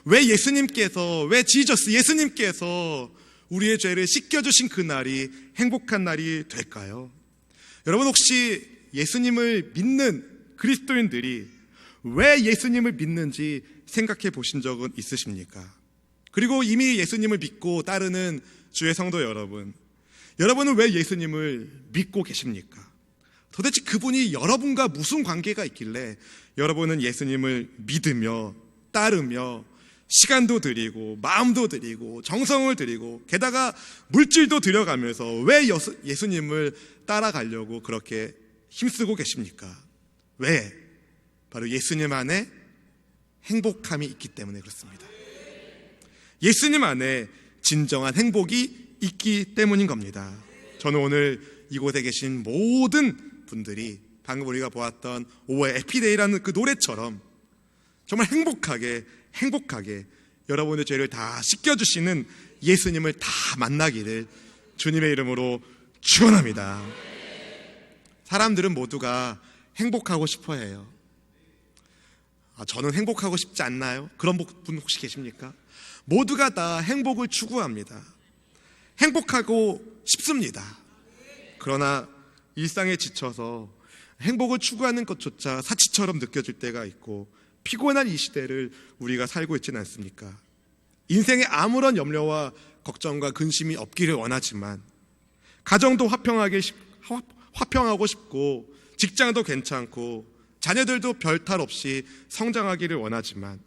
왜 예수님께서, 왜 지저스 예수님께서 우리의 죄를 씻겨주신 그 날이 행복한 날이 될까요? 여러분, 혹시 예수님을 믿는 그리스도인들이 왜 예수님을 믿는지 생각해 보신 적은 있으십니까? 그리고 이미 예수님을 믿고 따르는 주의 성도 여러분, 여러분은 왜 예수님을 믿고 계십니까? 도대체 그분이 여러분과 무슨 관계가 있길래 여러분은 예수님을 믿으며 따르며 시간도 드리고 마음도 드리고 정성을 드리고 게다가 물질도 들여가면서 왜 예수님을 따라가려고 그렇게 힘쓰고 계십니까? 왜? 바로 예수님 안에 행복함이 있기 때문에 그렇습니다. 예수님 안에 진정한 행복이 있기 때문인 겁니다. 저는 오늘 이곳에 계신 모든 분들이 방금 우리가 보았던 5월 에피데이라는 그 노래처럼 정말 행복하게 여러분의 죄를 다 씻겨주시는 예수님을 다 만나기를 주님의 이름으로 축원합니다. 사람들은 모두가 행복하고 싶어 해요. 저는 행복하고 싶지 않나요? 그런 분 혹시 계십니까? 모두가 다 행복을 추구합니다. 행복하고 싶습니다. 그러나 일상에 지쳐서 행복을 추구하는 것조차 사치처럼 느껴질 때가 있고 피곤한 이 시대를 우리가 살고 있지는 않습니까? 인생에 아무런 염려와 걱정과 근심이 없기를 원하지만 가정도 화평하고 싶고 직장도 괜찮고 자녀들도 별 탈 없이 성장하기를 원하지만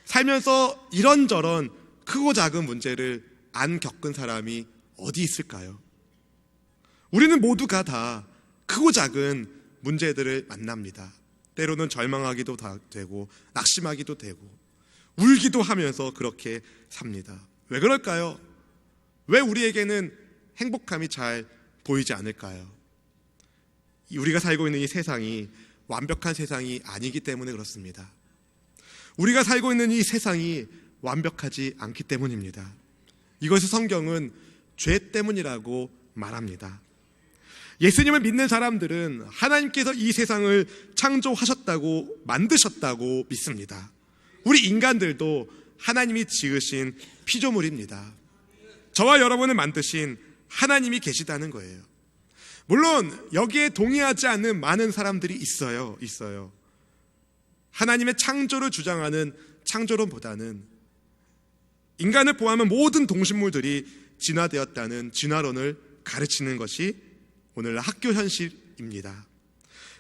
살면서 이런저런 크고 작은 문제를 안 겪은 사람이 어디 있을까요? 우리는 모두가 다 크고 작은 문제들을 만납니다. 때로는 절망하기도 되고 낙심하기도 되고 울기도 하면서 그렇게 삽니다. 왜 그럴까요? 왜 우리에게는 행복함이 잘 보이지 않을까요? 우리가 살고 있는 이 세상이 완벽한 세상이 아니기 때문에 그렇습니다. 우리가 살고 있는 이 세상이 완벽하지 않기 때문입니다. 이것을 성경은 죄 때문이라고 말합니다. 예수님을 믿는 사람들은 하나님께서 이 세상을 창조하셨다고 만드셨다고 믿습니다. 우리 인간들도 하나님이 지으신 피조물입니다. 저와 여러분을 만드신 하나님이 계시다는 거예요. 물론 여기에 동의하지 않는 많은 사람들이 있어요. 하나님의 창조를 주장하는 창조론보다는 인간을 포함한 모든 동식물들이 진화되었다는 진화론을 가르치는 것이 오늘 학교 현실입니다.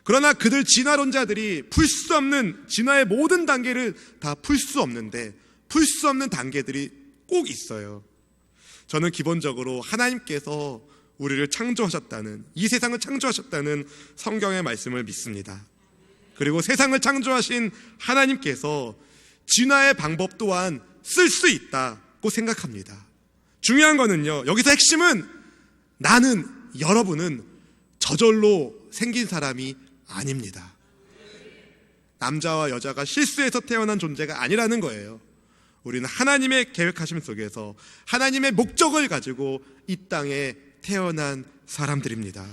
그러나 그들 진화론자들이 풀 수 없는 진화의 모든 단계를 다 풀 수 없는데 풀 수 없는 단계들이 꼭 있어요. 저는 기본적으로 하나님께서 우리를 창조하셨다는, 이 세상을 창조하셨다는 성경의 말씀을 믿습니다. 그리고 세상을 창조하신 하나님께서 진화의 방법 또한 쓸 수 있다고 생각합니다. 중요한 거는요, 여기서 핵심은 나는, 여러분은 저절로 생긴 사람이 아닙니다. 남자와 여자가 실수해서 태어난 존재가 아니라는 거예요. 우리는 하나님의 계획하심 속에서 하나님의 목적을 가지고 이 땅에 태어난 사람들입니다.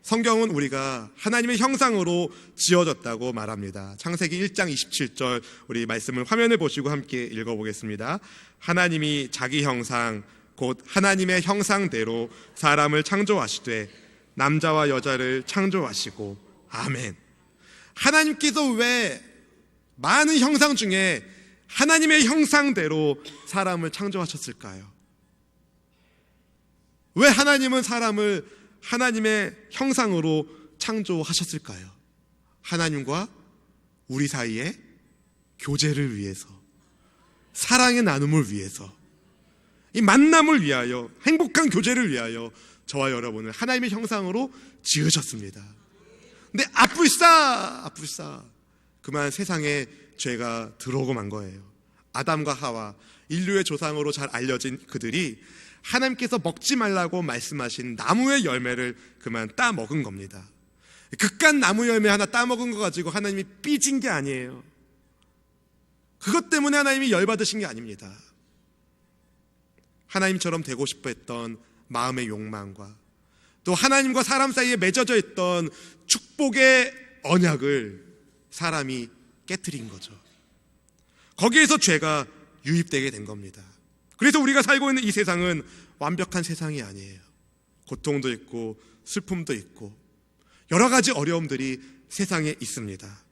성경은 우리가 하나님의 형상으로 지어졌다고 말합니다. 창세기 1장 27절 우리 말씀을 화면에 보시고 함께 읽어보겠습니다. 하나님이 자기 형상 곧 하나님의 형상대로 사람을 창조하시되 남자와 여자를 창조하시고 아멘. 하나님께서 왜 많은 형상 중에 하나님의 형상대로 사람을 창조하셨을까요? 왜 하나님은 사람을 하나님의 형상으로 창조하셨을까요? 하나님과 우리 사이의 교제를 위해서, 사랑의 나눔을 위해서, 이 만남을 위하여, 행복한 교제를 위하여 저와 여러분을 하나님의 형상으로 지으셨습니다. 근데 아뿔싸 그만 세상에 죄가 들어오고 만 거예요. 아담과 하와, 인류의 조상으로 잘 알려진 그들이 하나님께서 먹지 말라고 말씀하신 나무의 열매를 그만 따먹은 겁니다. 그깟 나무 열매 하나 따먹은 거 가지고 하나님이 삐진 게 아니에요. 그것 때문에 하나님이 열받으신 게 아닙니다. 하나님처럼 되고 싶어 했던 마음의 욕망과 또 하나님과 사람 사이에 맺어져 있던 축복의 언약을 사람이 깨트린 거죠. 거기에서 죄가 유입되게 된 겁니다. 그래서 우리가 살고 있는 이 세상은 완벽한 세상이 아니에요. 고통도 있고 슬픔도 있고 여러 가지 어려움들이 세상에 있습니다.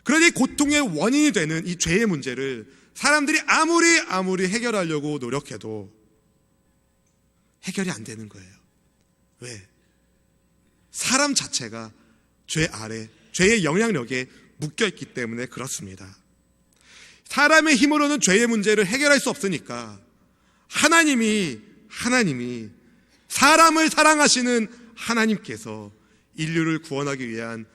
그런데 고통의 원인이 되는 이 죄의 문제를 사람들이 아무리 해결하려고 노력해도 해결이 안 되는 거예요. 왜? 사람 자체가 죄 아래, 죄의 영향력에 묶여있기 때문에 그렇습니다. 사람의 힘으로는 죄의 문제를 해결할 수 없으니까 하나님이 사람을 사랑하시는 하나님께서 인류를 구원하기 위한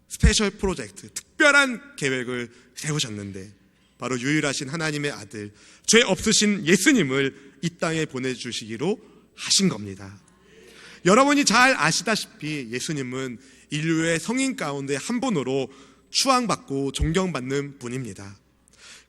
스페셜 프로젝트, 특별한 계획을 세우셨는데 바로 유일하신 하나님의 아들, 죄 없으신 예수님을 이 땅에 보내주시기로 하신 겁니다. 여러분이 잘 아시다시피 예수님은 인류의 성인 가운데 한 분으로 추앙받고 존경받는 분입니다.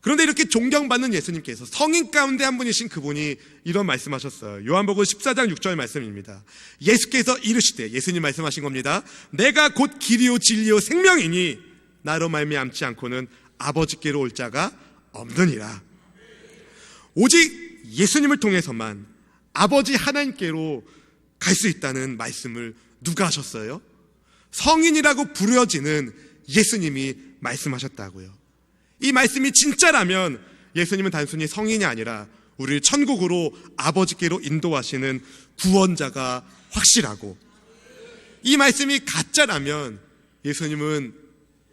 그런데 이렇게 존경받는 예수님께서 성인 가운데 한 분이신 그분이 이런 말씀하셨어요. 요한복음 14장 6절 말씀입니다. 예수께서 이르시되, 예수님 말씀하신 겁니다. 내가 곧 길이요 진리요 생명이니 나로 말미암지 않고는 아버지께로 올 자가 없느니라. 오직 예수님을 통해서만 아버지 하나님께로 갈 수 있다는 말씀을 누가 하셨어요? 성인이라고 부르어지는 예수님이 말씀하셨다고요. 이 말씀이 진짜라면 예수님은 단순히 성인이 아니라 우리를 천국으로 아버지께로 인도하시는 구원자가 확실하고, 이 말씀이 가짜라면 예수님은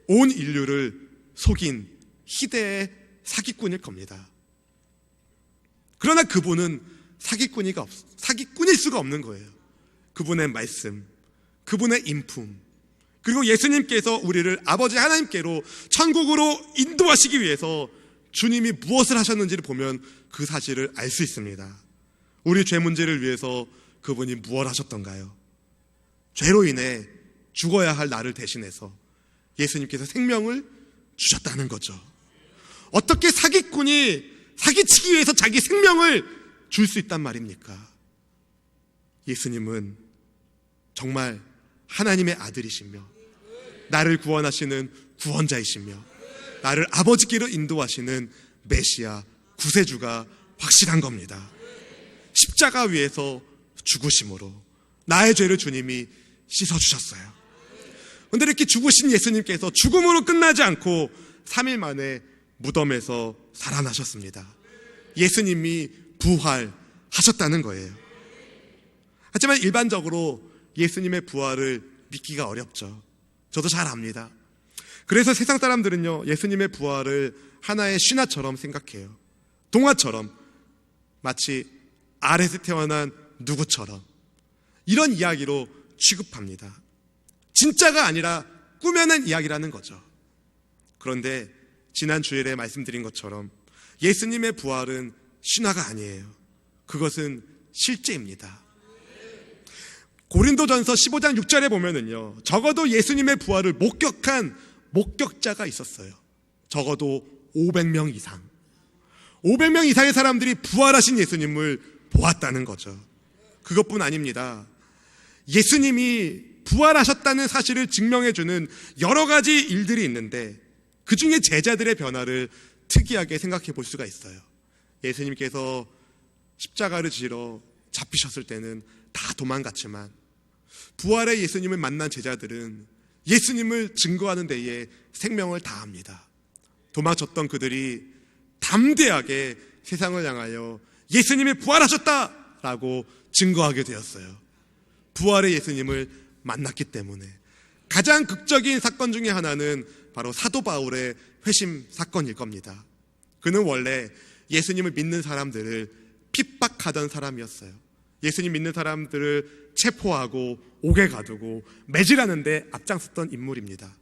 온 인류를 속인 희대의 사기꾼일 겁니다. 그러나 그분은 사기꾼일 수가 없는 거예요. 그분의 말씀, 그분의 인품, 그리고 예수님께서 우리를 아버지 하나님께로 천국으로 인도하시기 위해서 주님이 무엇을 하셨는지를 보면 그 사실을 알 수 있습니다. 우리 죄 문제를 위해서 그분이 무엇을 하셨던가요? 죄로 인해 죽어야 할 나를 대신해서 예수님께서 생명을 주셨다는 거죠. 어떻게 사기꾼이 사기치기 위해서 자기 생명을 줄 수 있단 말입니까? 예수님은 정말 하나님의 아들이시며 나를 구원하시는 구원자이시며 나를 아버지께로 인도하시는 메시아, 구세주가 확실한 겁니다. 십자가 위에서 죽으심으로 나의 죄를 주님이 씻어주셨어요. 그런데 이렇게 죽으신 예수님께서 죽음으로 끝나지 않고 3일 만에 무덤에서 살아나셨습니다. 예수님이 부활하셨다는 거예요. 하지만 일반적으로 예수님의 부활을 믿기가 어렵죠. 저도 잘 압니다. 그래서 세상 사람들은요, 예수님의 부활을 하나의 신화처럼 생각해요. 동화처럼, 마치 아래에서 태어난 누구처럼 이런 이야기로 취급합니다. 진짜가 아니라 꾸며낸 이야기라는 거죠. 그런데 지난 주일에 말씀드린 것처럼 예수님의 부활은 신화가 아니에요. 그것은 실제입니다. 고린도전서 15장 6절에 보면은요, 적어도 예수님의 부활을 목격한 목격자가 있었어요. 적어도 500명 이상. 500명 이상의 사람들이 부활하신 예수님을 보았다는 거죠. 그것뿐 아닙니다. 예수님이 부활하셨다는 사실을 증명해주는 여러 가지 일들이 있는데 그 중에 제자들의 변화를 특이하게 생각해 볼 수가 있어요. 예수님께서 십자가를 지러 잡히셨을 때는 다 도망갔지만 부활의 예수님을 만난 제자들은 예수님을 증거하는 데에 생명을 다합니다. 도망쳤던 그들이 담대하게 세상을 향하여 예수님이 부활하셨다라고 증거하게 되었어요. 부활의 예수님을 만났기 때문에. 가장 극적인 사건 중에 하나는 바로 사도 바울의 회심 사건일 겁니다. 그는 원래 예수님을 믿는 사람들을 핍박하던 사람이었어요. 예수님 믿는 사람들을 체포하고 옥에 가두고 매질하는 데 앞장섰던 인물입니다.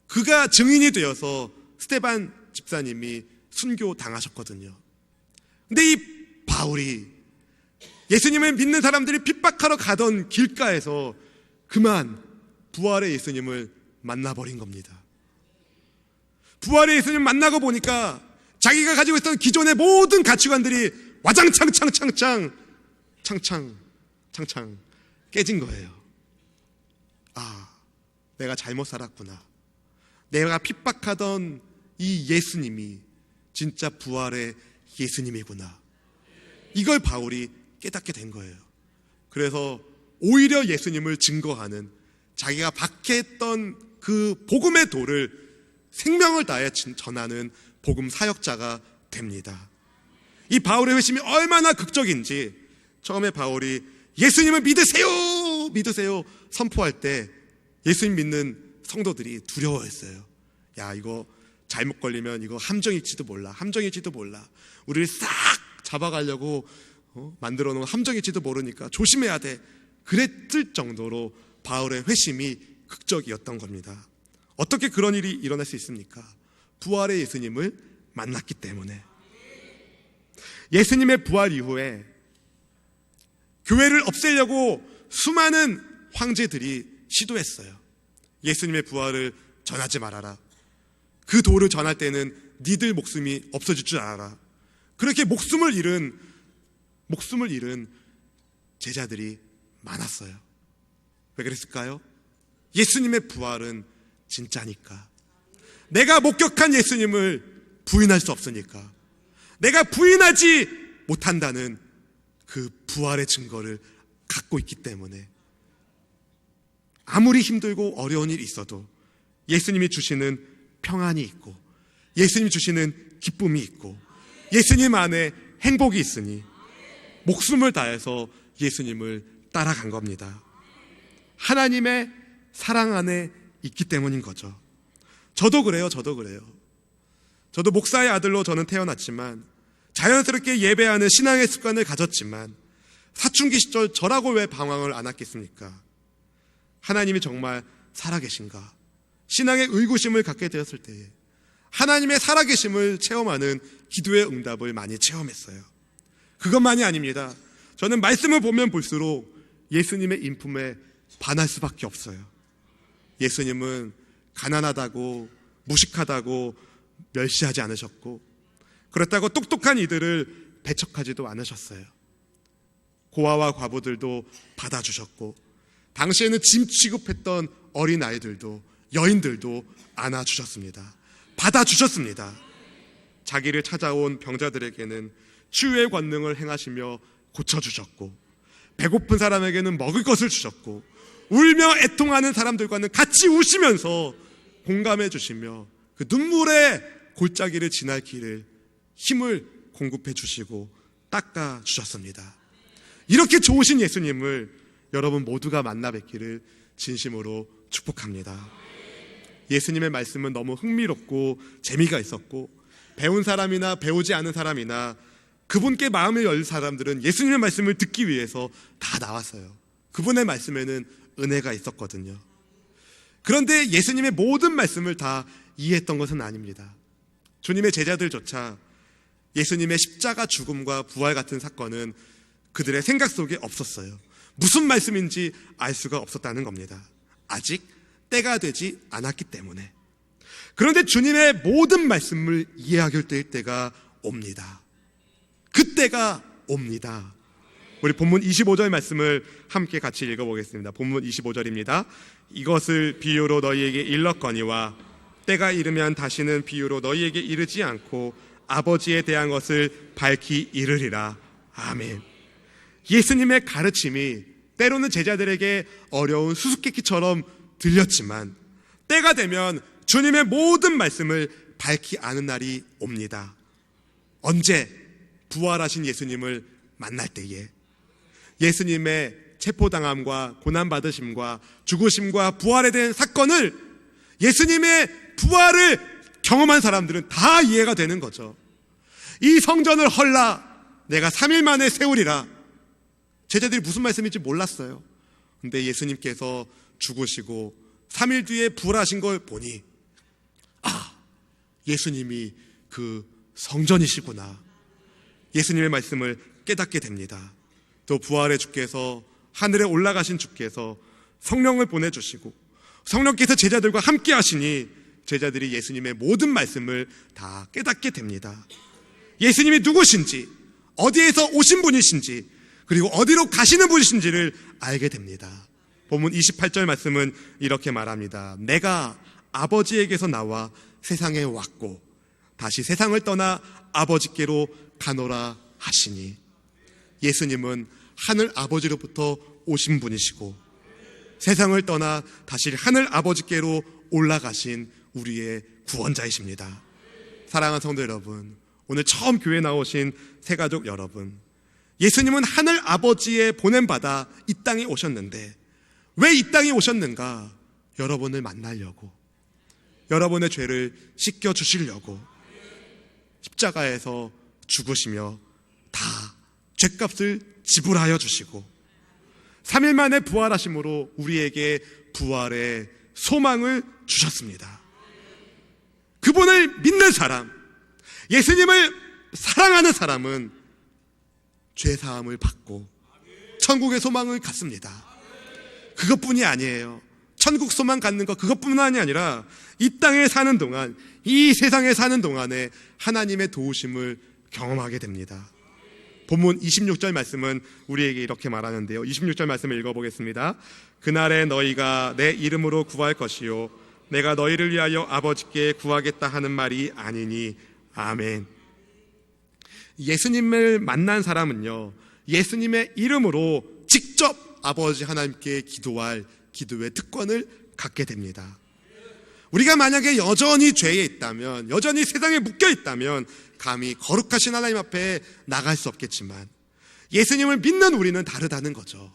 그가 증인이 되어서 스데반 집사님이 순교당하셨거든요. 근데 이 바울이 예수님을 믿는 사람들이 핍박하러 가던 길가에서 그만 부활의 예수님을 만나버린 겁니다. 부활의 예수님 만나고 보니까 자기가 가지고 있던 기존의 모든 가치관들이 와장창 창창 깨진 거예요. 아, 내가 잘못 살았구나. 내가 핍박하던 이 예수님이 진짜 부활의 예수님이구나. 이걸 바울이 깨닫게 된 거예요. 그래서 오히려 예수님을 증거하는, 자기가 박해했던 그 복음의 도를 생명을 다해 전하는 복음 사역자가 됩니다. 이 바울의 회심이 얼마나 극적인지, 처음에 바울이 예수님을 믿으세요! 믿으세요! 선포할 때 예수님 믿는 성도들이 두려워했어요. 야, 이거 잘못 걸리면 이거 함정일지도 몰라. 우리를 싹 잡아가려고 만들어 놓은 함정일지도 모르니까 조심해야 돼. 그랬을 정도로 바울의 회심이 극적이었던 겁니다. 어떻게 그런 일이 일어날 수 있습니까? 부활의 예수님을 만났기 때문에. 예수님의 부활 이후에 교회를 없애려고 수많은 황제들이 시도했어요. 예수님의 부활을 전하지 말아라. 그 도를 전할 때는 니들 목숨이 없어질 줄 알아라. 그렇게 목숨을 잃은 제자들이 많았어요. 왜 그랬을까요? 예수님의 부활은 진짜니까. 내가 목격한 예수님을 부인할 수 없으니까. 내가 부인하지 못한다는 그 부활의 증거를 갖고 있기 때문에 아무리 힘들고 어려운 일이 있어도 예수님이 주시는 평안이 있고, 예수님이 주시는 기쁨이 있고, 예수님 안에 행복이 있으니 목숨을 다해서 예수님을 따라간 겁니다. 하나님의 사랑 안에 있기 때문인 거죠. 저도 그래요. 저도 목사의 아들로 저는 태어났지만, 자연스럽게 예배하는 신앙의 습관을 가졌지만, 사춘기 시절 저라고 왜 방황을 안 했겠습니까? 하나님이 정말 살아계신가? 신앙의 의구심을 갖게 되었을 때 하나님의 살아계심을 체험하는 기도의 응답을 많이 체험했어요. 그것만이 아닙니다. 저는 말씀을 보면 볼수록 예수님의 인품에 반할 수밖에 없어요. 예수님은 가난하다고, 무식하다고 멸시하지 않으셨고, 그렇다고 똑똑한 이들을 배척하지도 않으셨어요. 고아와 과부들도 받아주셨고, 당시에는 짐 취급했던 어린아이들도, 여인들도 안아주셨습니다. 받아주셨습니다. 자기를 찾아온 병자들에게는 치유의 권능을 행하시며 고쳐주셨고, 배고픈 사람에게는 먹을 것을 주셨고, 울며 애통하는 사람들과는 같이 우시면서 공감해 주시며 그 눈물의 골짜기를 지날 길을 힘을 공급해 주시고 닦아 주셨습니다. 이렇게 좋으신 예수님을 여러분 모두가 만나 뵙기를 진심으로 축복합니다. 예수님의 말씀은 너무 흥미롭고 재미가 있었고, 배운 사람이나 배우지 않은 사람이나 그분께 마음을 열 사람들은 예수님의 말씀을 듣기 위해서 다 나왔어요. 그분의 말씀에는 은혜가 있었거든요. 그런데 예수님의 모든 말씀을 다 이해했던 것은 아닙니다. 주님의 제자들조차 예수님의 십자가 죽음과 부활 같은 사건은 그들의 생각 속에 없었어요. 무슨 말씀인지 알 수가 없었다는 겁니다. 아직 때가 되지 않았기 때문에. 그런데 주님의 모든 말씀을 이해하게 될 때가 옵니다. 그때가 옵니다. 우리 본문 25절 말씀을 함께 같이 읽어보겠습니다. 본문 25절입니다. 이것을 비유로 너희에게 일렀거니와 때가 이르면 다시는 비유로 너희에게 이르지 않고 아버지에 대한 것을 밝히 이르리라. 아멘. 예수님의 가르침이 때로는 제자들에게 어려운 수수께끼처럼 들렸지만, 때가 되면 주님의 모든 말씀을 밝히 아는 날이 옵니다. 언제? 부활하신 예수님을 만날 때에. 예수님의 체포당함과 고난받으심과 죽으심과 부활에 대한 사건을, 예수님의 부활을 경험한 사람들은 다 이해가 되는 거죠. 이 성전을 헐라 내가 3일 만에 세우리라. 제자들이 무슨 말씀인지 몰랐어요. 근데 예수님께서 죽으시고 3일 뒤에 부활하신 걸 보니, 예수님이 그 성전이시구나. 예수님의 말씀을 깨닫게 됩니다. 또 부활의 주께서, 하늘에 올라가신 주께서 성령을 보내주시고 성령께서 제자들과 함께 하시니 제자들이 예수님의 모든 말씀을 다 깨닫게 됩니다. 예수님이 누구신지, 어디에서 오신 분이신지, 그리고 어디로 가시는 분이신지를 알게 됩니다. 본문 28절 말씀은 이렇게 말합니다. 내가 아버지에게서 나와 세상에 왔고 다시 세상을 떠나 아버지께로 가노라 하시니, 예수님은 하늘 아버지로부터 오신 분이시고 세상을 떠나 다시 하늘 아버지께로 올라가신 우리의 구원자이십니다. 사랑하는 성도 여러분, 오늘 처음 교회 나오신 새가족 여러분, 예수님은 하늘 아버지의 보냄받아 이 땅에 오셨는데 왜 이 땅에 오셨는가? 여러분을 만나려고, 여러분의 죄를 씻겨주시려고 십자가에서 죽으시며 다 죄값을 지불하여 주시고 3일 만에 부활하심으로 우리에게 부활의 소망을 주셨습니다. 그분을 믿는 사람, 예수님을 사랑하는 사람은 죄사함을 받고 천국의 소망을 갖습니다. 그것뿐이 아니에요. 천국 소망 갖는 것 그것뿐만이 아니라 이 땅에 사는 동안, 이 세상에 사는 동안에 하나님의 도우심을 경험하게 됩니다. 본문 26절 말씀은 우리에게 이렇게 말하는데요. 26절 말씀을 읽어보겠습니다. 그날에 너희가 내 이름으로 구할 것이요 내가 너희를 위하여 아버지께 구하겠다 하는 말이 아니니 아멘. 예수님을 만난 사람은요, 예수님의 이름으로 직접 아버지 하나님께 기도할 기도의 특권을 갖게 됩니다. 우리가 만약에 여전히 죄에 있다면, 여전히 세상에 묶여 있다면 감히 거룩하신 하나님 앞에 나갈 수 없겠지만 예수님을 믿는 우리는 다르다는 거죠.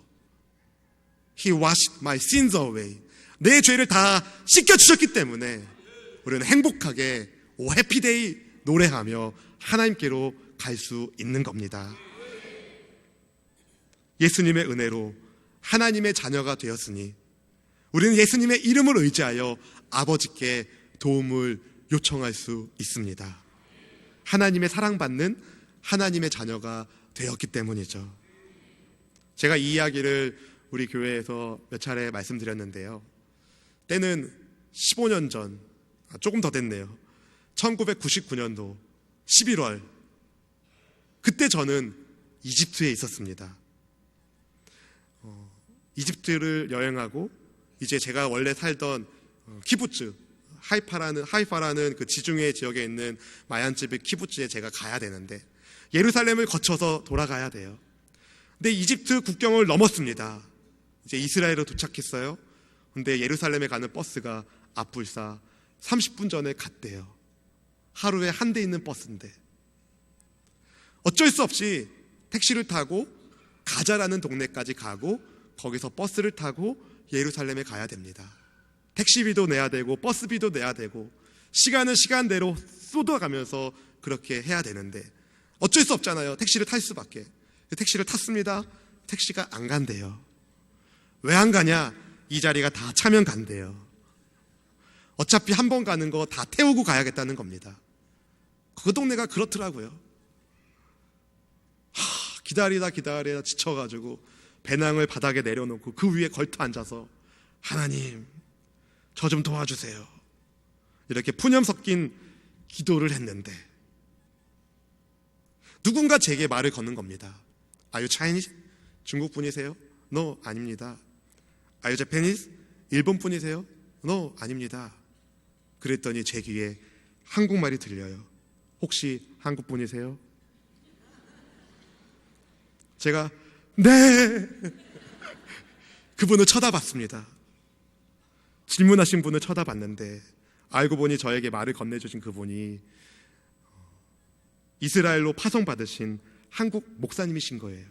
He washed my sins away. 내 죄를 다 씻겨주셨기 때문에 우리는 행복하게 오 해피데이 노래하며 하나님께로 갈 수 있는 겁니다. 예수님의 은혜로 하나님의 자녀가 되었으니 우리는 예수님의 이름을 의지하여 아버지께 도움을 요청할 수 있습니다. 하나님의 사랑받는 하나님의 자녀가 되었기 때문이죠. 제가 이 이야기를 우리 교회에서 몇 차례 말씀드렸는데요. 때는 15년 전, 조금 더 됐네요. 1999년도 11월, 그때 저는 이집트에 있었습니다. 이집트를 여행하고 이제 제가 원래 살던 키부츠 하이파라는 그 지중해 지역에 있는 마얀지비 키부츠에 제가 가야 되는데 예루살렘을 거쳐서 돌아가야 돼요. 근데 이집트 국경을 넘었습니다. 이제 이스라엘로 도착했어요. 근데 예루살렘에 가는 버스가 앞불사 30분 전에 갔대요. 하루에 한 대 있는 버스인데 어쩔 수 없이 택시를 타고 가자라는 동네까지 가고 거기서 버스를 타고 예루살렘에 가야 됩니다. 택시비도 내야 되고 버스비도 내야 되고 시간은 시간대로 쏟아가면서 그렇게 해야 되는데 어쩔 수 없잖아요. 택시를 탈 수밖에. 택시를 탔습니다. 택시가 안 간대요. 왜 안 가냐? 이 자리가 다 차면 간대요. 어차피 한 번 가는 거 다 태우고 가야겠다는 겁니다. 그 동네가 그렇더라고요. 기다리다 지쳐가지고 배낭을 바닥에 내려놓고 그 위에 걸터 앉아서 하나님 저 좀 도와주세요, 이렇게 푸념 섞인 기도를 했는데 누군가 제게 말을 거는 겁니다. Are you Chinese? 중국 분이세요? No, 아닙니다. Are you Japanese? 일본 분이세요? No, 아닙니다. 그랬더니 제 귀에 한국말이 들려요. 혹시 한국 분이세요? 제가 네. 그분을 쳐다봤습니다. 질문하신 분을 쳐다봤는데 알고 보니 저에게 말을 건네주신 그분이 이스라엘로 파송받으신 한국 목사님이신 거예요.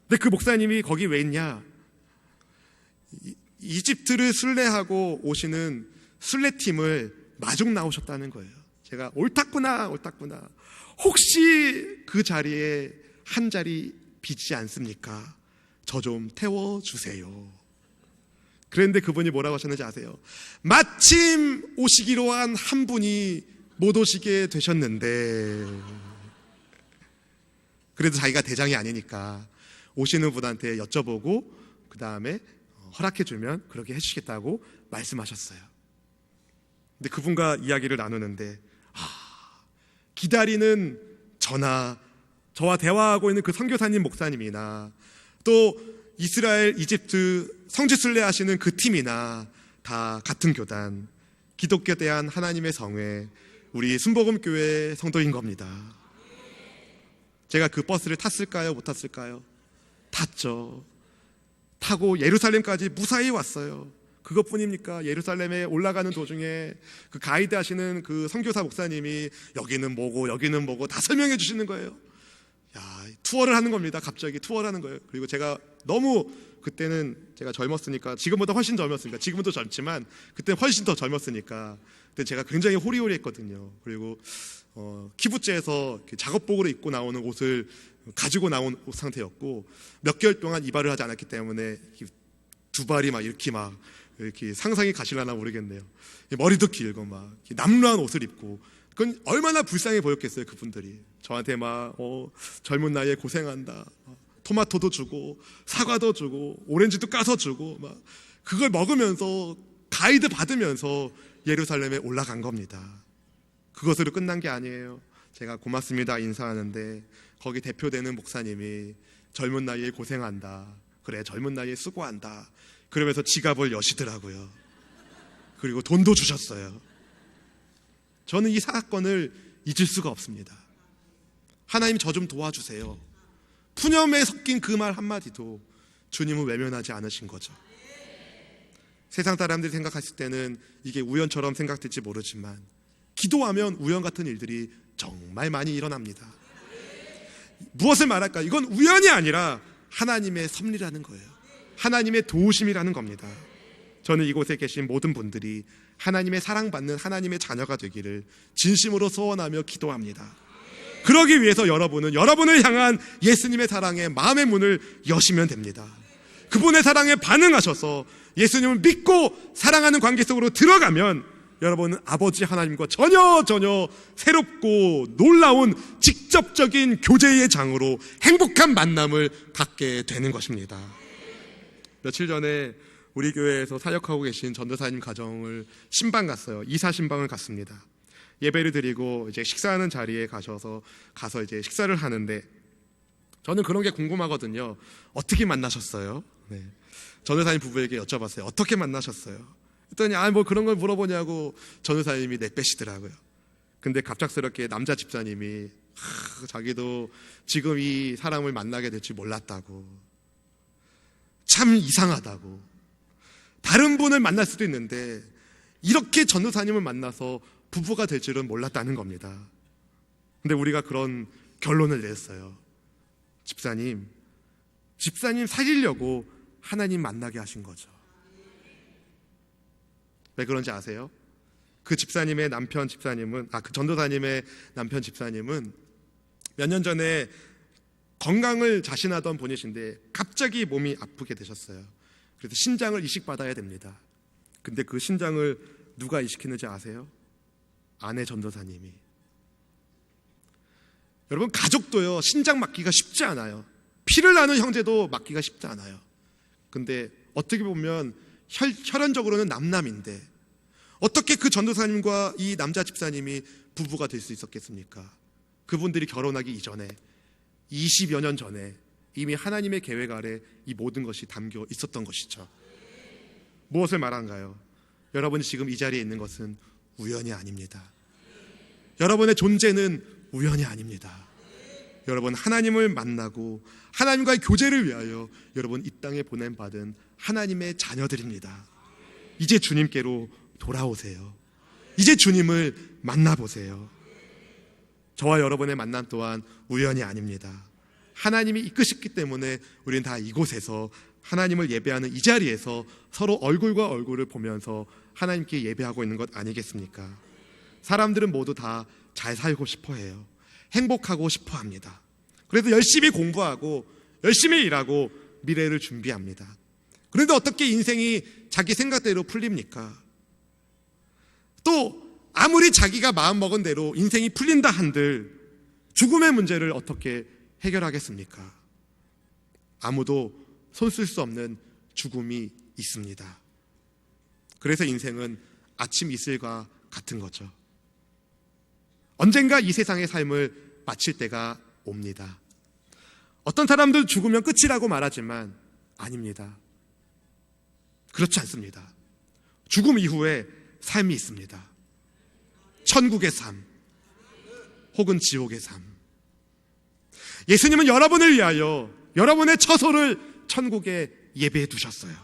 근데 그 목사님이 거기 왜 있냐? 이집트를 순례하고 오시는 순례팀을 마중 나오셨다는 거예요. 제가 옳았구나. 혹시 그 자리에 한 자리 비지 않습니까? 저 좀 태워주세요. 그런데 그분이 뭐라고 하셨는지 아세요? 마침 오시기로 한 한 분이 못 오시게 되셨는데, 그래도 자기가 대장이 아니니까 오시는 분한테 여쭤보고 그 다음에 허락해주면 그렇게 해주시겠다고 말씀하셨어요. 근데 그분과 이야기를 나누는데 기다리는 저와 대화하고 있는 그 선교사님 목사님이나 또 이스라엘, 이집트 성지순례 하시는 그 팀이나 다 같은 교단, 기독교에 대한 하나님의 성회, 우리 순복음교회 성도인 겁니다. 제가 그 버스를 탔을까요? 못 탔을까요? 탔죠. 타고 예루살렘까지 무사히 왔어요. 그것뿐입니까? 예루살렘에 올라가는 도중에 그 가이드 하시는 그 선교사 목사님이 여기는 뭐고 여기는 뭐고 다 설명해 주시는 거예요. 야, 투어를 하는 겁니다. 갑자기 투어를 하는 거예요. 그리고 제가 너무 그때는 제가 젊었으니까, 지금보다 훨씬 젊었으니까, 지금도 젊지만 그때 훨씬 더 젊었으니까 그때 제가 굉장히 호리호리했거든요. 그리고 키부츠에서 작업복으로 입고 나오는 옷을 가지고 나온 옷 상태였고, 몇 개월 동안 이발을 하지 않았기 때문에 두 발이 막 이렇게 상상이 가실라나 모르겠네요. 머리도 길고 막 남루한 옷을 입고, 그건 얼마나 불쌍해 보였겠어요. 그분들이 저한테 막 젊은 나이에 고생한다, 토마토도 주고 사과도 주고 오렌지도 까서 주고 막 그걸 먹으면서 가이드 받으면서 예루살렘에 올라간 겁니다. 그것으로 끝난 게 아니에요. 제가 고맙습니다 인사하는데 거기 대표되는 목사님이 젊은 나이에 고생한다, 그래 젊은 나이에 수고한다, 그러면서 지갑을 여시더라고요. 그리고 돈도 주셨어요. 저는 이 사건을 잊을 수가 없습니다. 하나님 저 좀 도와주세요. 푸념에 섞인 그 말 한마디도 주님은 외면하지 않으신 거죠. 세상 사람들이 생각했을 때는 이게 우연처럼 생각될지 모르지만 기도하면 우연 같은 일들이 정말 많이 일어납니다. 무엇을 말할까? 이건 우연이 아니라 하나님의 섭리라는 거예요. 하나님의 도우심이라는 겁니다. 저는 이곳에 계신 모든 분들이 하나님의 사랑받는 하나님의 자녀가 되기를 진심으로 소원하며 기도합니다. 그러기 위해서 여러분은 여러분을 향한 예수님의 사랑에 마음의 문을 여시면 됩니다. 그분의 사랑에 반응하셔서 예수님을 믿고 사랑하는 관계 속으로 들어가면 여러분은 아버지 하나님과 전혀 새롭고 놀라운 직접적인 교제의 장으로 행복한 만남을 갖게 되는 것입니다. 며칠 전에 우리 교회에서 사역하고 계신 전도사님 가정을 신방 갔어요. 이사 신방을 갔습니다. 예배를 드리고 이제 식사하는 자리에 가서 이제 식사를 하는데, 저는 그런 게 궁금하거든요. 어떻게 만나셨어요? 네. 전도사님 부부에게 여쭤봤어요. 어떻게 만나셨어요? 했더니 뭐 그런 걸 물어보냐고 전도사님이 내빼시더라고요. 근데 갑작스럽게 남자 집사님이 자기도 지금 이 사람을 만나게 될 줄 몰랐다고, 참 이상하다고, 다른 분을 만날 수도 있는데 이렇게 전도사님을 만나서 부부가 될 줄은 몰랐다는 겁니다. 근데 우리가 그런 결론을 냈어요. 집사님 살리려고 하나님 만나게 하신 거죠. 왜 그런지 아세요? 그 집사님의 남편 집사님은, 그 전도사님의 남편 집사님은 몇 년 전에 건강을 자신하던 분이신데 갑자기 몸이 아프게 되셨어요. 그래서 신장을 이식받아야 됩니다. 근데 그 신장을 누가 이식했는지 아세요? 아내 전도사님이. 여러분, 가족도요, 신장 맡기가 쉽지 않아요. 피를 나는 형제도 맡기가 쉽지 않아요. 근데 어떻게 보면 혈연적으로는 남남인데 어떻게 그 전도사님과 이 남자 집사님이 부부가 될 수 있었겠습니까? 그분들이 결혼하기 이전에 20여 년 전에 이미 하나님의 계획 아래 이 모든 것이 담겨 있었던 것이죠. 무엇을 말한가요? 여러분이 지금 이 자리에 있는 것은 우연이 아닙니다. 여러분의 존재는 우연이 아닙니다. 여러분, 하나님을 만나고 하나님과의 교제를 위하여 여러분 이 땅에 보냄받은 하나님의 자녀들입니다. 이제 주님께로 돌아오세요. 이제 주님을 만나보세요. 저와 여러분의 만남 또한 우연이 아닙니다. 하나님이 이끄셨기 때문에 우리는 다 이곳에서 하나님을 예배하는 이 자리에서 서로 얼굴과 얼굴을 보면서 하나님께 예배하고 있는 것 아니겠습니까? 사람들은 모두 다 잘 살고 싶어 해요. 행복하고 싶어 합니다. 그래서 열심히 공부하고 열심히 일하고 미래를 준비합니다. 그런데 어떻게 인생이 자기 생각대로 풀립니까? 또 아무리 자기가 마음먹은 대로 인생이 풀린다 한들 죽음의 문제를 어떻게 해결하겠습니까? 아무도 손 쓸 수 없는 죽음이 있습니다. 그래서 인생은 아침 이슬과 같은 거죠. 언젠가 이 세상의 삶을 마칠 때가 옵니다. 어떤 사람들 죽으면 끝이라고 말하지만 아닙니다. 그렇지 않습니다. 죽음 이후에 삶이 있습니다. 천국의 삶 혹은 지옥의 삶. 예수님은 여러분을 위하여 여러분의 처소를 천국에 예배해 두셨어요.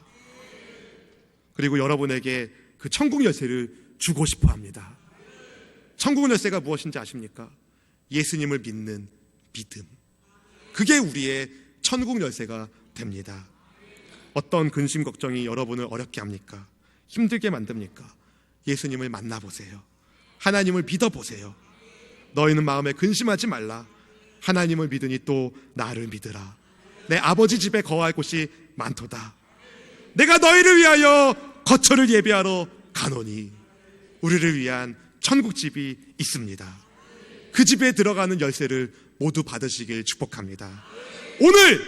그리고 여러분에게 그 천국 열쇠를 주고 싶어 합니다. 천국 열쇠가 무엇인지 아십니까? 예수님을 믿는 믿음. 그게 우리의 천국 열쇠가 됩니다. 어떤 근심 걱정이 여러분을 어렵게 합니까? 힘들게 만듭니까? 예수님을 만나보세요. 하나님을 믿어보세요. 너희는 마음에 근심하지 말라. 하나님을 믿으니 또 나를 믿으라. 내 아버지 집에 거할 곳이 많도다. 내가 너희를 위하여 거처를 예비하러 가노니. 우리를 위한 천국집이 있습니다. 그 집에 들어가는 열쇠를 모두 받으시길 축복합니다. 오늘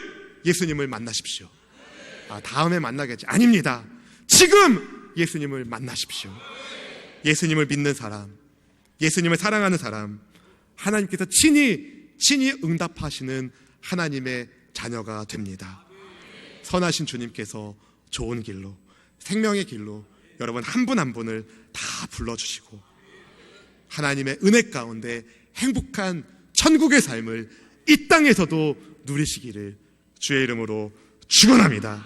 예수님을 만나십시오. 다음에 만나겠지. 아닙니다. 지금 예수님을 만나십시오. 예수님을 믿는 사람, 예수님을 사랑하는 사람, 하나님께서 친히 응답하시는 하나님의 자녀가 됩니다. 선하신 주님께서 좋은 길로, 생명의 길로 여러분 한 분 한 분을 다 불러주시고 하나님의 은혜 가운데 행복한 천국의 삶을 이 땅에서도 누리시기를 주의 이름으로 축원합니다.